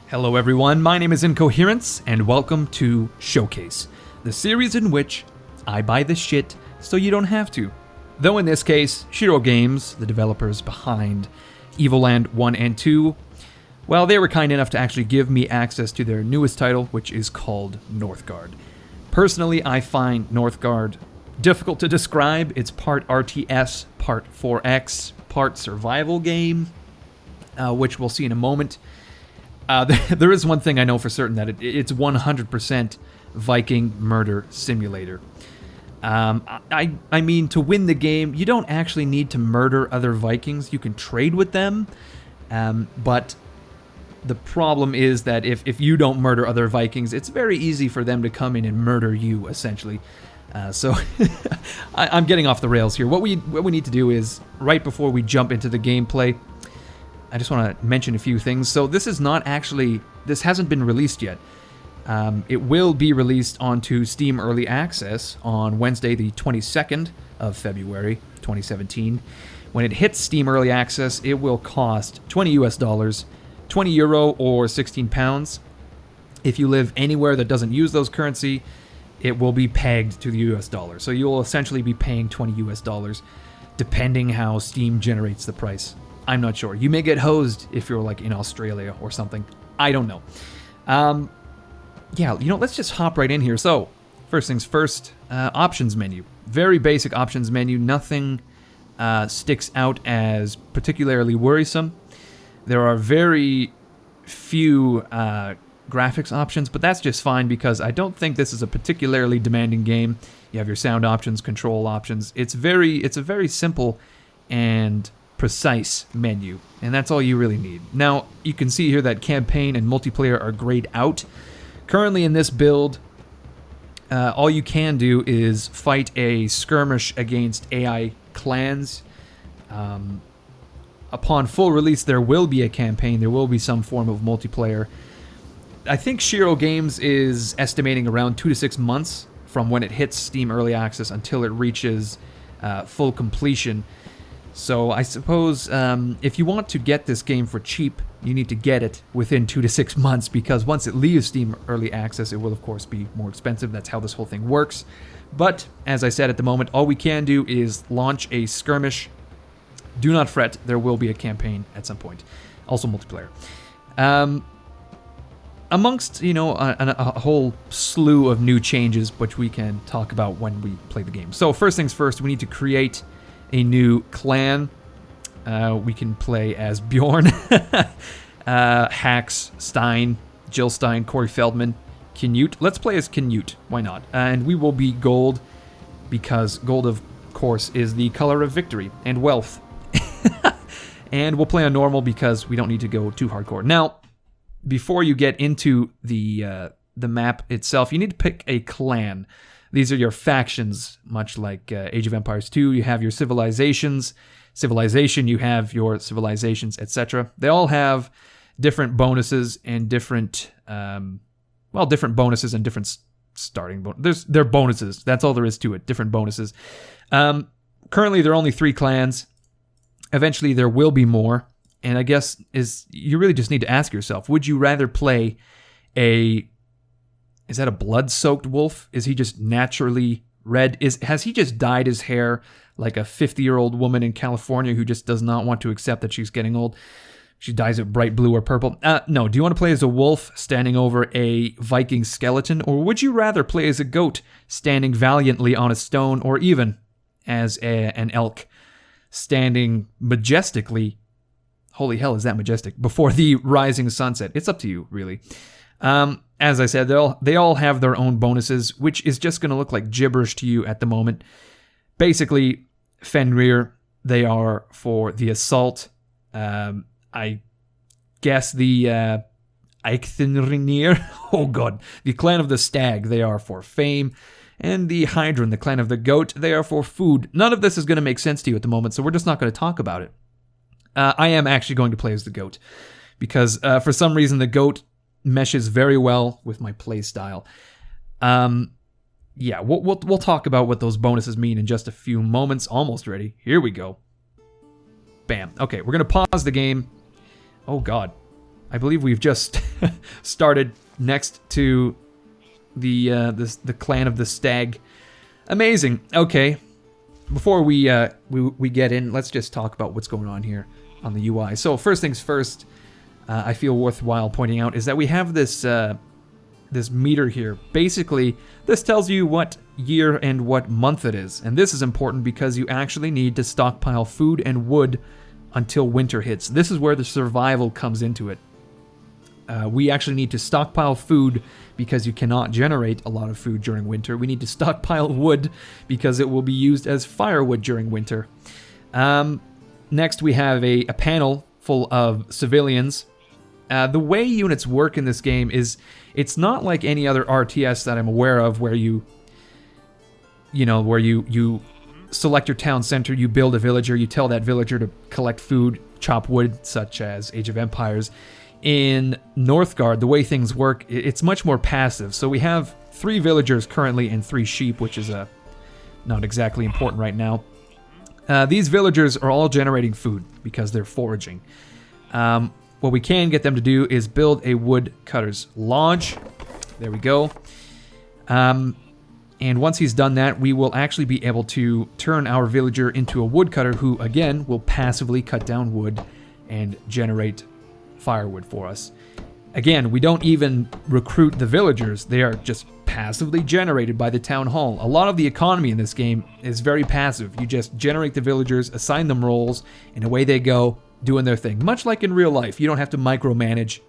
Hello everyone, my name is Incoherence, and welcome to Showcase, the series in which I buy the shit so you don't have to. Though in this case, Shiro Games, the developers behind Evoland 1 and 2, well, they were kind enough to actually give me access to their newest title, which is called Northgard. Personally, I find Northgard difficult to describe. It's part RTS, part 4X, part survival game, which we'll see in a moment. There is one thing I know for certain, that it's 100% Viking murder simulator. I mean, to win the game, you don't actually need to murder other Vikings. You can trade with them, but the problem is that if you don't murder other Vikings, it's very easy for them to come in and murder you, essentially. So I'm getting off the rails here. What we need to do is, right before we jump into the gameplay, I just want to mention a few things. So this hasn't been released yet. It will be released onto Steam Early Access on Wednesday, the 22nd of February, 2017. When it hits Steam Early Access, it will cost $20 US, 20 euro or 16 pounds. If you live anywhere that doesn't use those currency, it will be pegged to the US dollar. So you will essentially be paying $20 US, depending how Steam generates the price. I'm not sure. You may get hosed if you're like in Australia or something. I don't know. Yeah, let's just hop right in here. So, first things first, options menu. Very basic options menu. Nothing sticks out as particularly worrisome. There are very few graphics options, but that's just fine because I don't think this is a particularly demanding game. You have your sound options, control options. It's a very simple and precise menu, and that's all you really need. Now, you can see here that campaign and multiplayer are grayed out. Currently in this build, all you can do is fight a skirmish against AI clans. Upon full release, there will be a campaign. There will be some form of multiplayer. I think Shiro Games is estimating around 2 to 6 months from when it hits Steam Early Access until it reaches full completion. So I suppose if you want to get this game for cheap, you need to get it within 2 to 6 months, because once it leaves Steam Early Access, it will of course be more expensive. That's how this whole thing works. But as I said, at the moment, all we can do is launch a skirmish. Do not fret, there will be a campaign at some point. Also multiplayer. Amongst, a whole slew of new changes, which we can talk about when we play the game. So first things first, we need to create a new clan. We can play as Bjorn, Hax, Stein, Jill Stein, Corey Feldman, Canute. Let's play as Canute, why not? And we will be gold, because gold, of course, is the color of victory and wealth. And we'll play on normal because we don't need to go too hardcore. Now, before you get into the map itself, you need to pick a clan. These are your factions, much like Age of Empires 2. You have your civilizations. Civilization, you have your civilizations, etc. They all have different bonuses and different bonuses and different starting they're bonuses. That's all there is to it. Different bonuses. Currently, there are only 3 clans. Eventually, there will be more. And I guess you really just need to ask yourself: would you rather play is that a blood-soaked wolf? Is he just naturally red? Has he just dyed his hair like a 50-year-old woman in California who just does not want to accept that she's getting old? She dyes it bright blue or purple. No, do you want to play as a wolf standing over a Viking skeleton? Or would you rather play as a goat standing valiantly on a stone? Or even as an elk standing majestically, holy hell, is that majestic, before the rising sunset? It's up to you, really. As I said, they all have their own bonuses, which is just going to look like gibberish to you at the moment. Basically, Fenrir, they are for the assault. I guess the Eikthynrinir, oh god, the clan of the stag, they are for fame. And the Hydron, the clan of the goat, they are for food. None of this is going to make sense to you at the moment, so we're just not going to talk about it. I am actually going to play as the goat, because for some reason the goat meshes very well with my play style. Yeah, we'll talk about what those bonuses mean in just a few moments. Almost ready. Here we go. Bam. Okay, we're going to pause the game. Oh, God. I believe we've just started next to the clan of the stag. Amazing. Okay, before we get in, let's just talk about what's going on here on the UI. So first things first, I feel worthwhile pointing out is that we have this this meter here. Basically, this tells you what year and what month it is, and this is important because you actually need to stockpile food and wood until winter hits. This is where the survival comes into it. We actually need to stockpile food because you cannot generate a lot of food during winter. We need to stockpile wood because it will be used as firewood during winter. Next, we have a panel full of civilians. The way units work in this game is it's not like any other RTS that I'm aware of where you select your town center, you build a villager, you tell that villager to collect food, chop wood, such as Age of Empires. In Northgard, the way things work, it's much more passive. So we have 3 villagers currently and 3 sheep, which is not exactly important right now. These villagers are all generating food because they're foraging. What we can get them to do is build a woodcutter's lodge. There we go. And once he's done that, we will actually be able to turn our villager into a woodcutter who, again, will passively cut down wood and generate firewood for us. Again, we don't even recruit the villagers. They are just passively generated by the town hall. A lot of the economy in this game is very passive. You just generate the villagers, assign them roles, and away they go, doing their thing. Much like in real life, you don't have to micromanage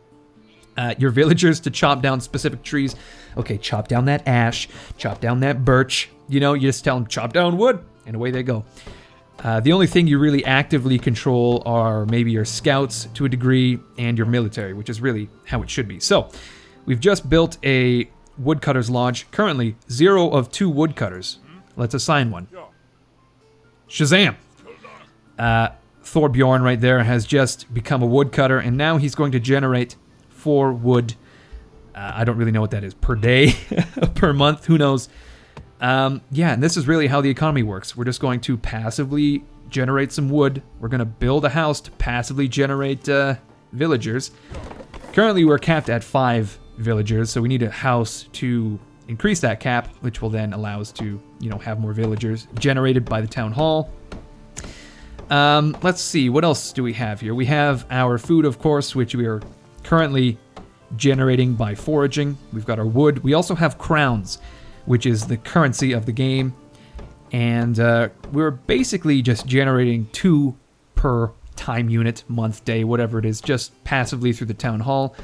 your villagers to chop down specific trees. Okay, chop down that ash, chop down that birch. You just tell them, chop down wood, and away they go. The only thing you really actively control are maybe your scouts to a degree and your military, which is really how it should be. So, we've just built a woodcutter's lodge. Currently, 0 of 2 woodcutters. Let's assign one. Shazam! Thorbjorn right there has just become a woodcutter, and now he's going to generate 4 wood. I don't really know what that is, per day, per month, who knows. Yeah, and this is really how the economy works. We're just going to passively generate some wood. We're going to build a house to passively generate villagers. Currently, we're capped at 5 villagers, so we need a house to increase that cap, which will then allow us to, have more villagers generated by the town hall. Let's see, what else do we have here? We have our food, of course, which we are currently generating by foraging. We've got our wood. We also have crowns, which is the currency of the game. And we're basically just generating 2 per time unit, month, day, whatever it is, just passively through the town hall.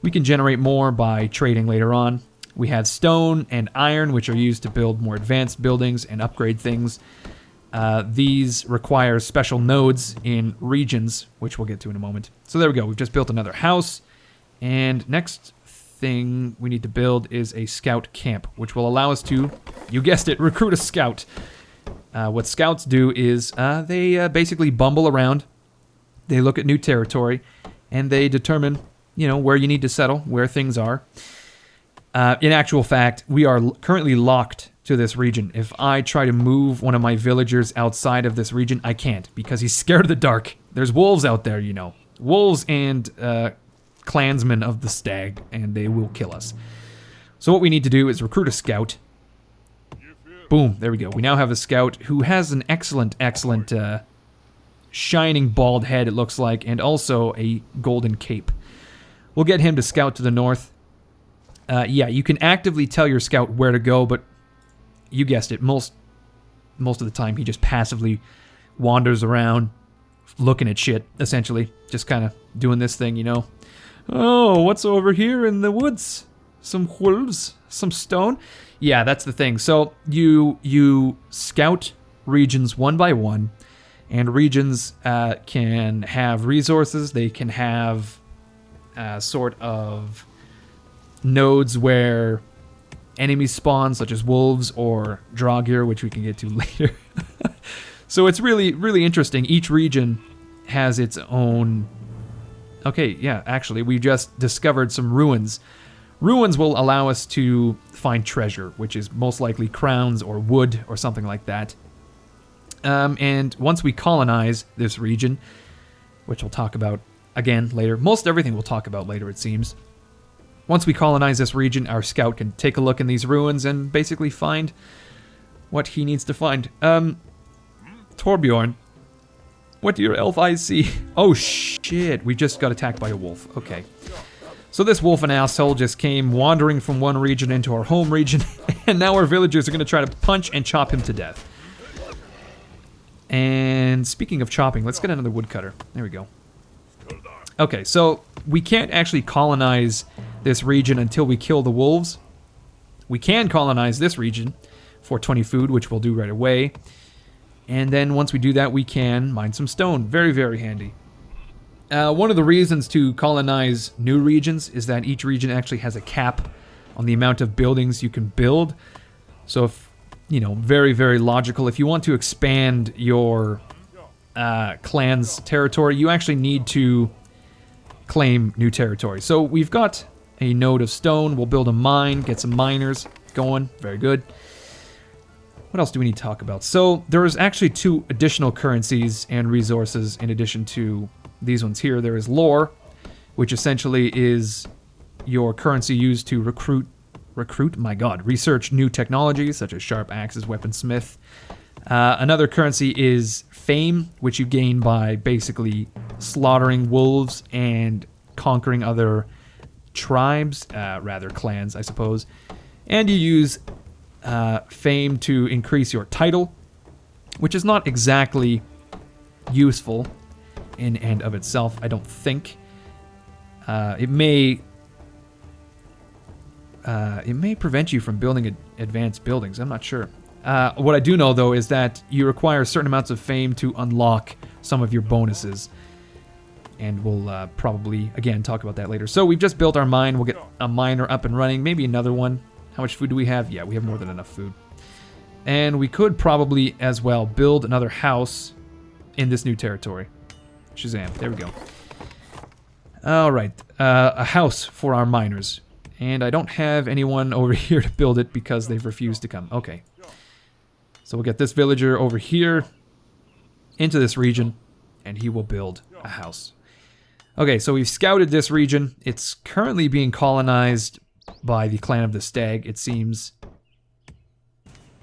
We can generate more by trading later on. We have stone and iron, which are used to build more advanced buildings and upgrade things. These require special nodes in regions, which we'll get to in a moment. So there we go. We've just built another house. And next thing we need to build is a scout camp, which will allow us to, you guessed it, recruit a scout. What scouts do is they basically bumble around. They look at new territory, and they determine, where you need to settle, where things are. In actual fact, we are currently locked to this region. If I try to move one of my villagers outside of this region, I can't, because he's scared of the dark. There's wolves out there, Wolves and clansmen of the stag, and they will kill us. So what we need to do is recruit a scout. Boom, there we go. We now have a scout who has an excellent, shining bald head, it looks like, and also a golden cape. We'll get him to scout to the north. Yeah, you can actively tell your scout where to go, but you guessed it, most of the time he just passively wanders around looking at shit, essentially. Just kind of doing this thing, Oh, what's over here in the woods? Some wolves? Some stone? Yeah, that's the thing. So you scout regions one by one, and regions can have resources. They can have sort of nodes where enemies spawn, such as wolves or Draugr, which we can get to later. So it's really, really interesting. Each region has its own... Okay, yeah, actually, we just discovered some ruins. Ruins will allow us to find treasure, which is most likely crowns or wood or something like that. And once we colonize this region, which we'll talk about again later. Most everything we'll talk about later, it seems. Once we colonize this region, our scout can take a look in these ruins and basically find what he needs to find. Torbjorn, what do your elf eyes see? Oh shit, we just got attacked by a wolf. Okay. So this wolf and asshole just came wandering from one region into our home region, and now our villagers are going to try to punch and chop him to death. And speaking of chopping, let's get another woodcutter. There we go. Okay, so we can't actually colonize this region until we kill the wolves. We can colonize this region for 20 food, which we'll do right away. And then once we do that, we can mine some stone. Very, very handy. One of the reasons to colonize new regions is that each region actually has a cap on the amount of buildings you can build. So if, you know, very, very logical. If you want to expand your clan's territory, you actually need to claim new territory. So we've got a node of stone. We'll build a mine, get some miners going. Very good. What else do we need to talk about? So there's actually 2 additional currencies and resources in addition to these ones here. There is lore, which essentially is your currency used to research new technologies such as sharp axes, weaponsmith. Another currency is fame, which you gain by basically slaughtering wolves and conquering other tribes, rather clans, I suppose. And you use fame to increase your title, which is not exactly useful in and of itself, I don't think. It may prevent you from building advanced buildings. I'm not sure. What I do know, though, is that you require certain amounts of fame to unlock some of your bonuses. And we'll probably, again, talk about that later. So we've just built our mine. We'll get a miner up and running. Maybe another one. How much food do we have? Yeah, we have more than enough food. And we could probably, as well, build another house in this new territory. Shazam. There we go. All right. A house for our miners. And I don't have anyone over here to build it because they've refused to come. Okay. So we'll get this villager over here into this region, and he will build a house. Okay, so we've scouted this region. It's currently being colonized by the Clan of the Stag, it seems.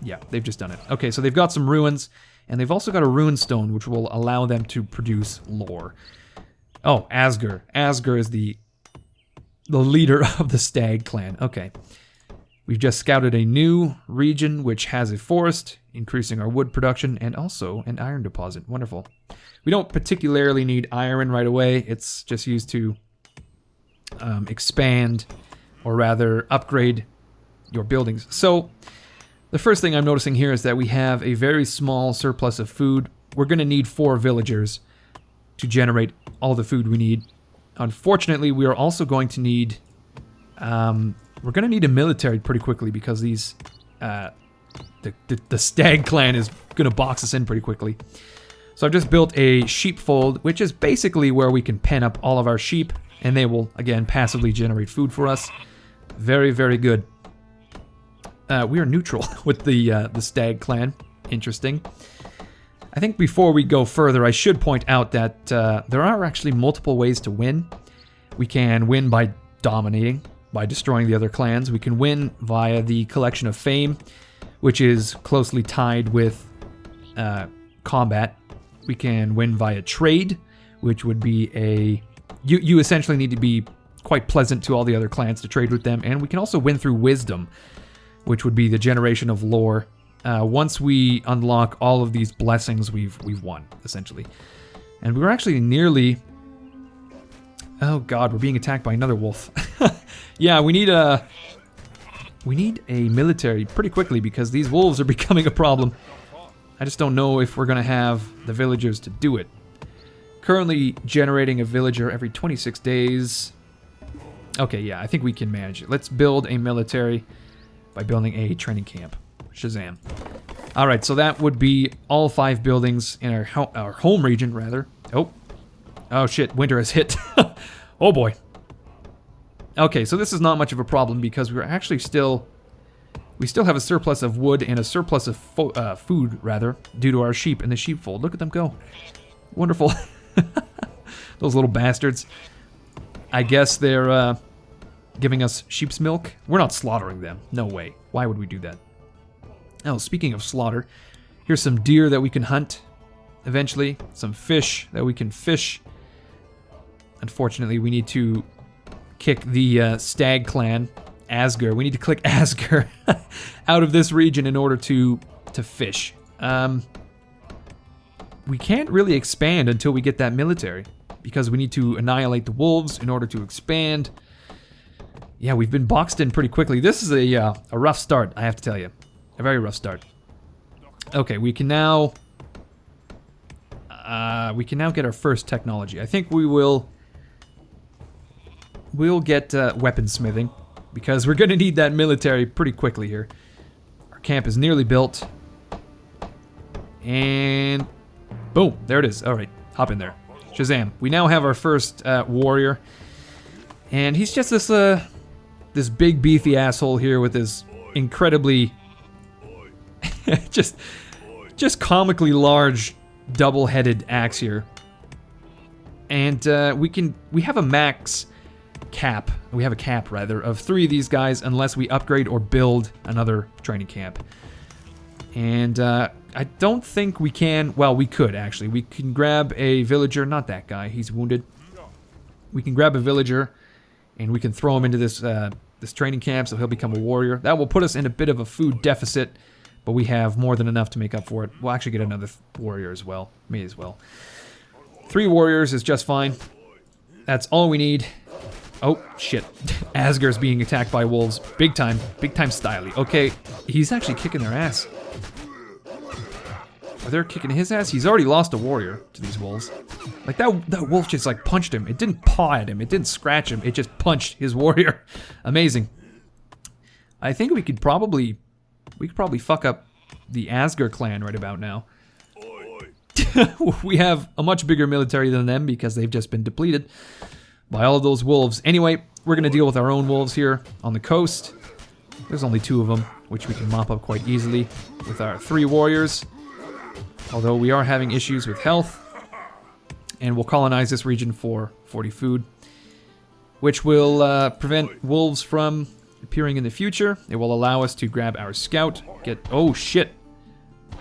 Yeah, they've just done it. Okay, so they've got some ruins, and they've also got a rune stone, which will allow them to produce lore. Oh, Asger. Asger is the leader of the Stag clan. Okay. We've just scouted a new region, which has a forest, increasing our wood production, and also an iron deposit. Wonderful. We don't particularly need iron right away. It's just used to expand, or rather upgrade your buildings. So the first thing I'm noticing here is that we have a very small surplus of food. We're going to need 4 villagers to generate all the food we need. Unfortunately, we are also going to need we're going to need a military pretty quickly because these the Stag clan is going to box us in pretty quickly. So I've just built a sheepfold, which is basically where we can pen up all of our sheep, and they will, again, passively generate food for us. Very, very good. We are neutral with the Stag clan. Interesting. I think before we go further, I should point out that there are actually multiple ways to win. We can win by dominating, by destroying the other clans. We can win via the collection of fame, which is closely tied with combat. We can win via trade, which would be a... You essentially need to be quite pleasant to all the other clans to trade with them. And we can also win through wisdom, which would be the generation of lore. Once we unlock all of these blessings, we've won, essentially. And we were actually nearly... Oh god, we're being attacked by another wolf. Yeah, we need a military pretty quickly because these wolves are becoming a problem. I just don't know if we're going to have the villagers to do it. Currently generating a villager every 26 days. Okay, yeah, I think we can manage it. Let's build a military by building a training camp. Shazam. Alright, so that would be all 5 buildings in our home region, rather. Oh shit, winter has hit. Oh boy. Okay, so this is not much of a problem because we're actually we still have a surplus of wood and a surplus of food, rather, due to our sheep in the sheepfold. Look at them go. Wonderful. Those little bastards. I guess they're giving us sheep's milk. We're not slaughtering them. No way. Why would we do that? Oh, speaking of slaughter, here's some deer that we can hunt eventually. Some fish that we can fish. Unfortunately, we need to kick the stag clan, Asgard. We need to click Asgard out of this region in order to fish. We can't really expand until we get that military, because we need to annihilate the wolves in order to expand. Yeah, we've been boxed in pretty quickly. This is a rough start, I have to tell you. A very rough start. Okay, we can now get our first technology. I think we'll get weaponsmithing, because we're gonna need that military pretty quickly here. Our camp is nearly built. And boom, there it is. All right, hop in there. Shazam. We now have our first warrior. And he's just this big beefy asshole here with his incredibly just comically large double-headed axe here. And we have a max cap. We have a cap rather of 3 of these guys unless we upgrade or build another training camp. And I don't think we can. Well, we could actually. We can grab a villager, not that guy. He's wounded. We can grab a villager, and we can throw him into this this training camp, so he'll become a warrior. That will put us in a bit of a food deficit, but we have more than enough to make up for it. We'll actually get another warrior as well. May as well. 3 warriors is just fine. That's all we need. Oh, shit. Asgard's being attacked by wolves. Big time styly. Okay, he's actually kicking their ass. Are they kicking his ass? He's already lost a warrior to these wolves. Like, that wolf just, like, punched him. It didn't paw at him. It didn't scratch him. It just punched his warrior. Amazing. I think we could probably fuck up the Asgard clan right about now. We have a much bigger military than them because they've just been depleted by all of those wolves. Anyway, we're going to deal with our own wolves here on the coast. There's only 2 of them, which we can mop up quite easily with our 3 warriors. Although we are having issues with health. And we'll colonize this region for 40 food, which will prevent wolves from appearing in the future. It will allow us to grab our scout, oh shit.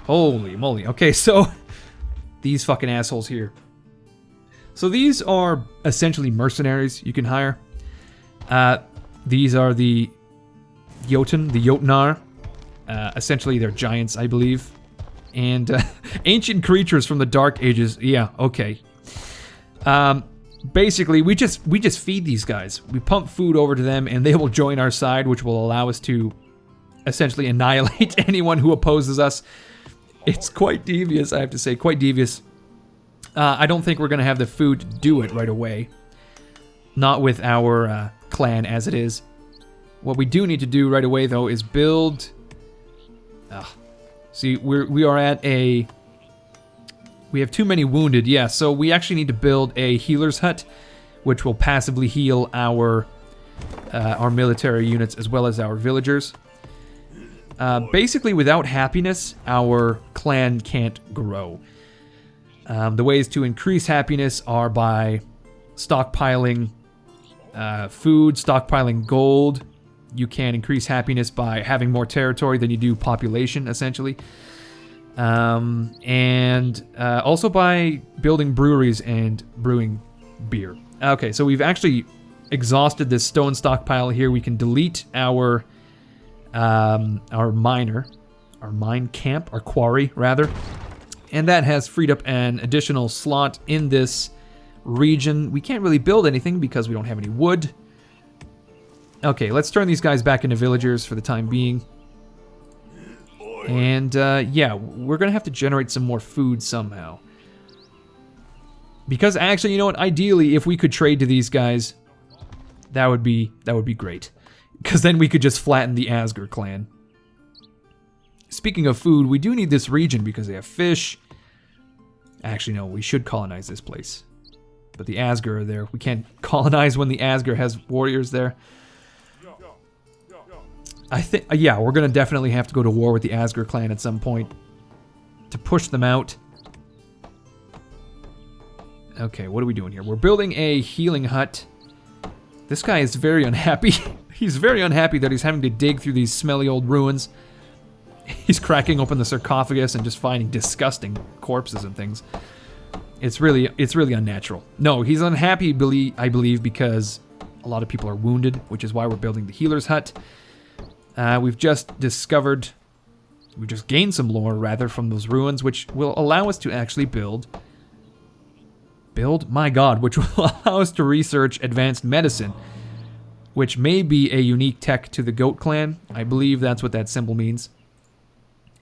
Holy moly. Okay, so these fucking assholes here. So these are essentially mercenaries you can hire. These are the Jotnar. Essentially they're giants, I believe. And ancient creatures from the Dark Ages. Yeah, okay. Basically, we just feed these guys. We pump food over to them, and they will join our side, which will allow us to essentially annihilate anyone who opposes us. It's quite devious, I have to say, quite devious. I don't think we're going to have the food to do it right away. Not with our clan as it is. What we do need to do right away, though, is build... See, we are at a... We have too many wounded, yeah, so we actually need to build a healer's hut, which will passively heal our military units as well as our villagers. Basically, without happiness, our clan can't grow. The ways to increase happiness are by stockpiling food, stockpiling gold. You can increase happiness by having more territory than you do population, essentially. And also by building breweries and brewing beer. Okay, so we've actually exhausted this stone stockpile here. We can delete our mine camp, our quarry, rather. And that has freed up an additional slot in this region. We can't really build anything because we don't have any wood. Okay, let's turn these guys back into villagers for the time being. And, yeah, we're gonna have to generate some more food somehow. Because actually, you know what, ideally, if we could trade to these guys, that would be great. Because then we could just flatten the Asgard clan. Speaking of food, we do need this region because they have fish. Actually, no, we should colonize this place. But the Asgard are there. We can't colonize when the Asgard has warriors there. I think, yeah, we're gonna definitely have to go to war with the Asgard clan at some point to push them out. Okay, what are we doing here? We're building a healing hut. This guy is very unhappy. He's very unhappy that he's having to dig through these smelly old ruins. He's cracking open the sarcophagus and just finding disgusting corpses and things. It's really unnatural. No, he's unhappy, I believe, because a lot of people are wounded, which is why we're building the healer's hut. We've just gained some lore, rather, from those ruins, which will allow us to actually build, my god, which will allow us to research advanced medicine, which may be a unique tech to the Goat Clan. I believe that's what that symbol means.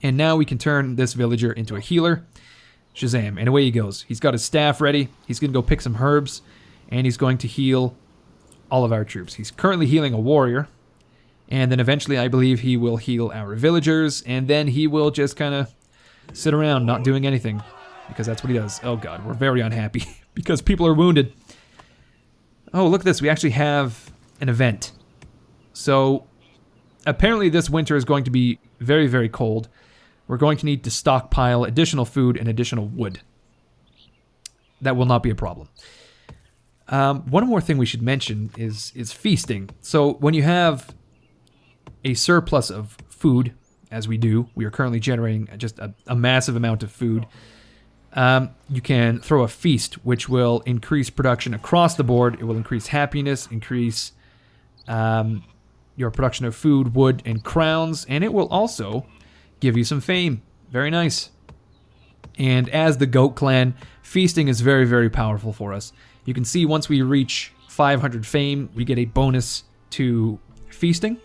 And now we can turn this villager into a healer. Shazam, and away he goes. He's got his staff ready. He's going to go pick some herbs, and he's going to heal all of our troops. He's currently healing a warrior, and then eventually I believe he will heal our villagers, and then he will just kind of sit around not doing anything, because that's what he does. Oh god, we're very unhappy because people are wounded. Oh, look at this. We actually have an event. So apparently this winter is going to be very, very cold. We're going to need to stockpile additional food and additional wood. That will not be a problem. One more thing we should mention is feasting. So when you have a surplus of food, as we do, we are currently generating just a massive amount of food, you can throw a feast, which will increase production across the board. It will increase happiness, increase your production of food, wood, and crowns, and it will also give you some fame. Very nice. And as the Goat Clan, feasting is very, very powerful for us. You can see once we reach 500 fame, we get a bonus to feasting.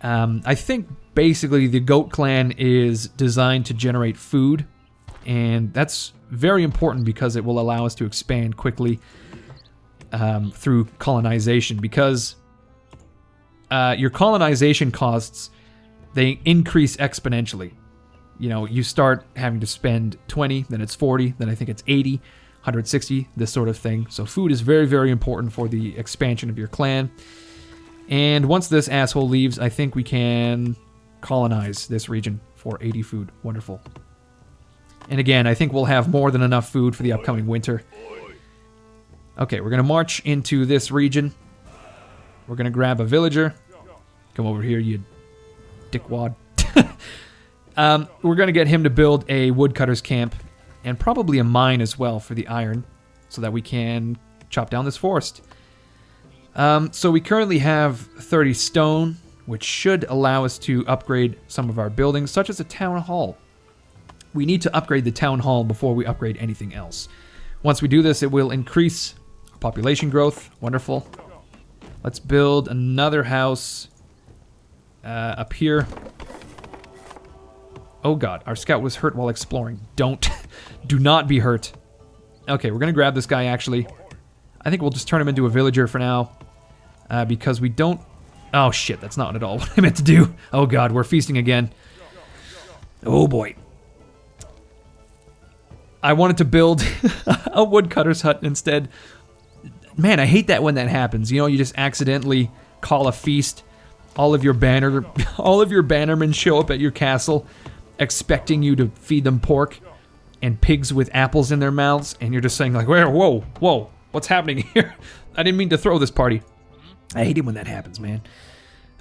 I think basically the Goat Clan is designed to generate food, and that's very important because it will allow us to expand quickly through colonization, because your colonization costs, they increase exponentially. You know, you start having to spend 20, then it's 40, then I think it's 80, 160, this sort of thing. So food is very, very important for the expansion of your clan. And once this asshole leaves, I think we can colonize this region for 80 food. Wonderful. And again, I think we'll have more than enough food for the upcoming winter. Okay, we're going to march into this region. We're going to grab a villager. Come over here, you dickwad. We're going to get him to build a woodcutter's camp and probably a mine as well for the iron so that we can chop down this forest. So we currently have 30 stone, which should allow us to upgrade some of our buildings, such as a town hall. We need to upgrade the town hall before we upgrade anything else. Once we do this, it will increase our population growth. Wonderful. Let's build another house up here. Oh god, our scout was hurt while exploring. Do not be hurt. Okay, we're gonna grab this guy actually. I think we'll just turn him into a villager for now. Because we don't... Oh shit, that's not at all what I meant to do. Oh god, we're feasting again. Oh boy. I wanted to build a woodcutter's hut instead. Man, I hate that when that happens. You know, you just accidentally call a feast. All of your bannermen show up at your castle expecting you to feed them pork and pigs with apples in their mouths, and you're just saying like, whoa, what's happening here? I didn't mean to throw this party. I hate it when that happens, man.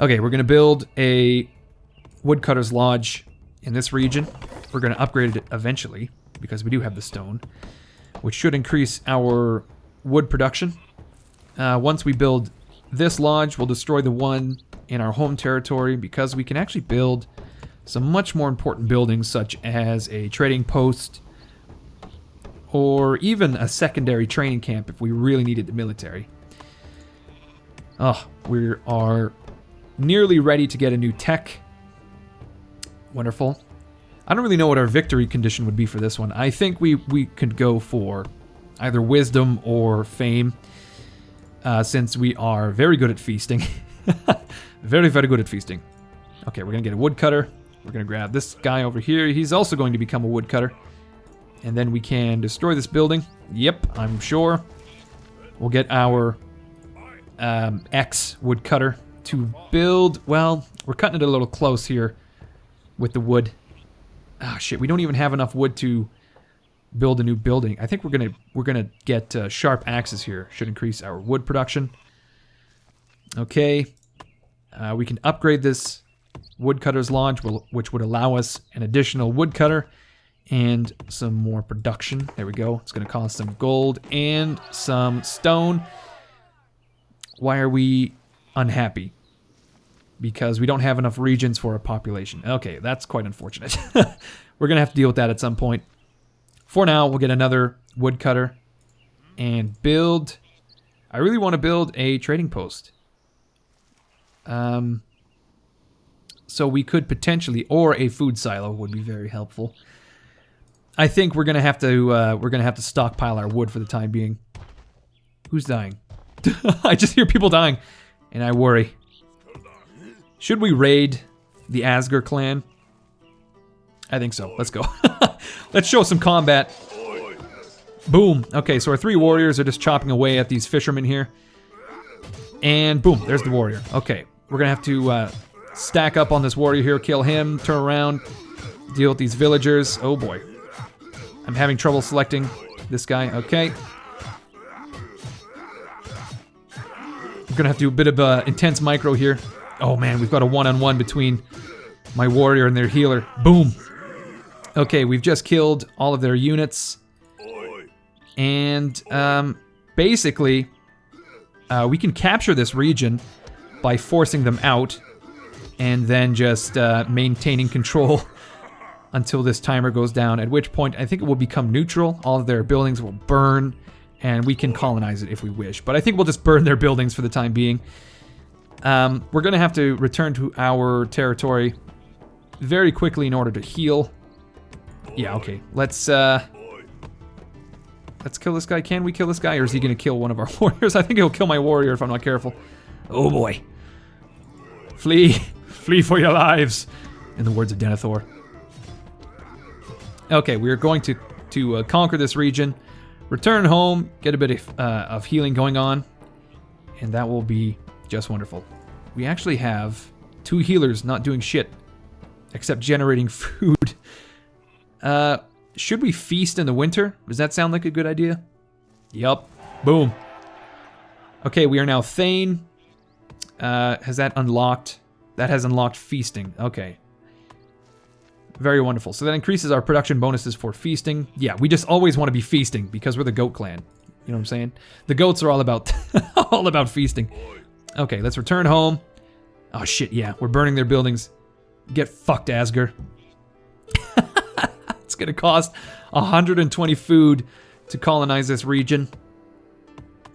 Okay, we're gonna build a woodcutter's lodge in this region. We're gonna upgrade it eventually because we do have the stone, which should increase our wood production. Once we build this lodge, we'll destroy the one in our home territory because we can actually build some much more important buildings such as a trading post or even a secondary training camp if we really needed the military. Oh, we are nearly ready to get a new tech. Wonderful. I don't really know what our victory condition would be for this one. I think we could go for either wisdom or fame, since we are very good at feasting. Very, very good at feasting. Okay, we're going to get a woodcutter. We're going to grab this guy over here. He's also going to become a woodcutter. And then we can destroy this building. Yep, I'm sure. We'll get our ex-woodcutter to build... Well, we're cutting it a little close here with the wood. Ah, shit, we don't even have enough wood to build a new building. I think we're gonna get sharp axes here. Should increase our wood production. Okay, we can upgrade this woodcutter's lodge, which would allow us an additional woodcutter and some more production. There we go. It's gonna cost some gold and some stone. Why are we unhappy? Because we don't have enough regions for a population. Okay, that's quite unfortunate. We're gonna have to deal with that at some point. For now, we'll get another woodcutter and build. I really want to build a trading post. So we could potentially, or a food silo would be very helpful. I think we're gonna have to stockpile our wood for the time being. Who's dying? I just hear people dying, and I worry. Should we raid the Asgard clan? I think so. Let's go. Let's show some combat. Boom. Okay, so our 3 warriors are just chopping away at these fishermen here. And boom, there's the warrior. Okay, we're gonna have to stack up on this warrior here, kill him, turn around, deal with these villagers. Oh boy. I'm having trouble selecting this guy. Okay. I'm gonna have to do a bit of intense micro here. Oh man, we've got a one-on-one between my warrior and their healer. Boom. Okay, we've just killed all of their units. And basically, we can capture this region by forcing them out and then just maintaining control until this timer goes down, at which point I think it will become neutral. All of their buildings will burn, and we can colonize it if we wish. But I think we'll just burn their buildings for the time being. We're going to have to return to our territory very quickly in order to heal. Yeah, okay. Let's kill this guy. Can we kill this guy, or is he going to kill one of our warriors? I think he'll kill my warrior if I'm not careful. Oh boy. Flee. Flee for your lives, in the words of Denethor. Okay, we are going to conquer this region, return home, get a bit of healing going on, and that will be just wonderful. We actually have 2 healers not doing shit, except generating food. Should we feast in the winter? Does that sound like a good idea? Yup. Boom. Okay, we are now Thane. Has that unlocked? That has unlocked feasting. Okay. Very wonderful. So that increases our production bonuses for feasting. Yeah, we just always want to be feasting because we're the goat clan. You know what I'm saying? The goats are all about all about feasting. Okay, let's return home. Oh shit, yeah, we're burning their buildings. Get fucked, Asgard. It's gonna cost 120 food to colonize this region,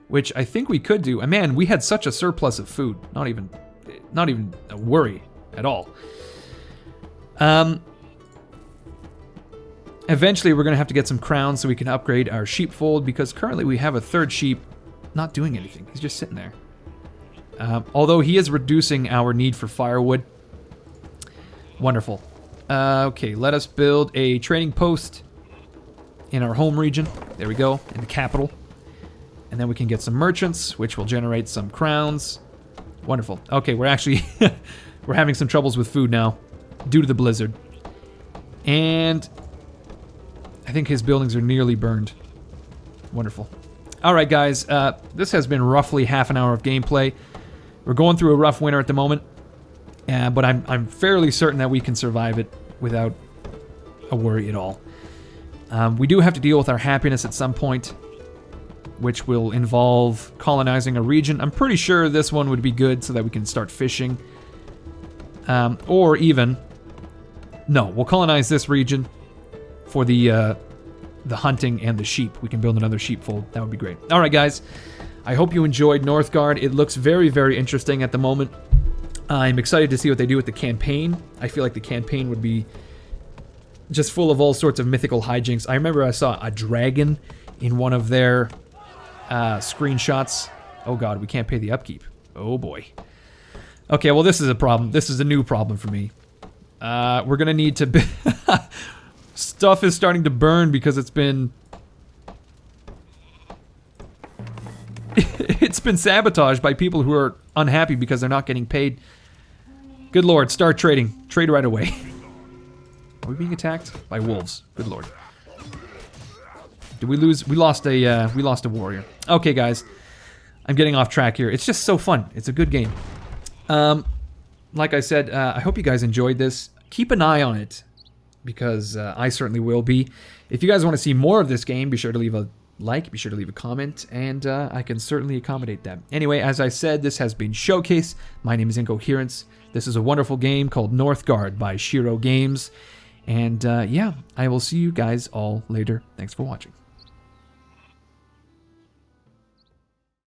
which I think we could do. And man, we had such a surplus of food. Not even a worry at all. Eventually, we're gonna have to get some crowns so we can upgrade our sheepfold, because currently we have a 3rd sheep not doing anything. He's just sitting there. Although he is reducing our need for firewood. Wonderful. Okay, let us build a trading post in our home region. There we go, in the capital. And then we can get some merchants, which will generate some crowns. Wonderful. Okay, we're actually we're having some troubles with food now due to the blizzard. And I think his buildings are nearly burned. Wonderful. All right, guys, this has been roughly half an hour of gameplay. We're going through a rough winter at the moment, but I'm fairly certain that we can survive it without a worry at all. We do have to deal with our happiness at some point, which will involve colonizing a region. I'm pretty sure this one would be good so that we can start fishing. Or even... No, we'll colonize this region for the hunting and the sheep. We can build another sheepfold. That would be great. All right, guys. I hope you enjoyed Northgard. It looks very, very interesting at the moment. I'm excited to see what they do with the campaign. I feel like the campaign would be just full of all sorts of mythical hijinks. I remember I saw a dragon in one of their screenshots. Oh god, we can't pay the upkeep. Oh boy. Okay, well this is a problem. This is a new problem for me. We're gonna need to... Stuff is starting to burn because it's been... It's been sabotaged by people who are unhappy because they're not getting paid. Good lord, start trading. Trade right away. Are we being attacked? By wolves. Good lord. Did we lose? We lost a warrior. Okay, guys. I'm getting off track here. It's just so fun. It's a good game. Like I said, I hope you guys enjoyed this. Keep an eye on it, because I certainly will be. If you guys want to see more of this game, be sure to leave a like, be sure to leave a comment, and I can certainly accommodate that. Anyway, as I said, this has been Showcase. My name is Incoherence. This is a wonderful game called Northgard by Shiro Games. And yeah, I will see you guys all later. Thanks for watching.